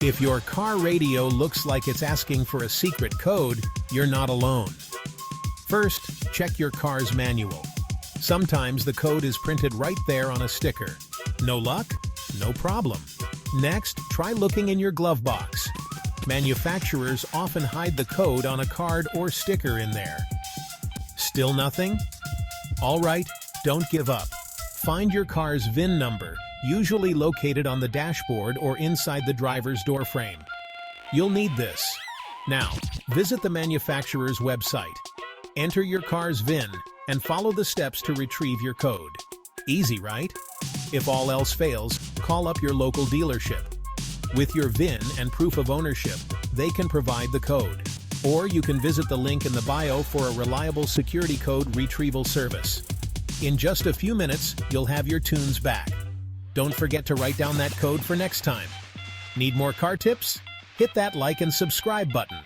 If your car radio looks like it's asking for a secret code, you're not alone. First, check your car's manual. Sometimes the code is printed right there on a sticker. No luck? No problem. Next, try looking in your glove box. Manufacturers often hide the code on a card or sticker in there. Still nothing? All right, don't give up. Find your car's VIN number, usually located on the dashboard or inside the driver's door frame. You'll need this. Now, visit the manufacturer's website. Enter your car's VIN and follow the steps to retrieve your code. Easy, right? If all else fails, call up your local dealership. With your VIN and proof of ownership, they can provide the code. Or you can visit the link in the bio for a reliable security code retrieval service. In just a few minutes, you'll have your tunes back. Don't forget to write down that code for next time. Need more car tips? Hit that like and subscribe button.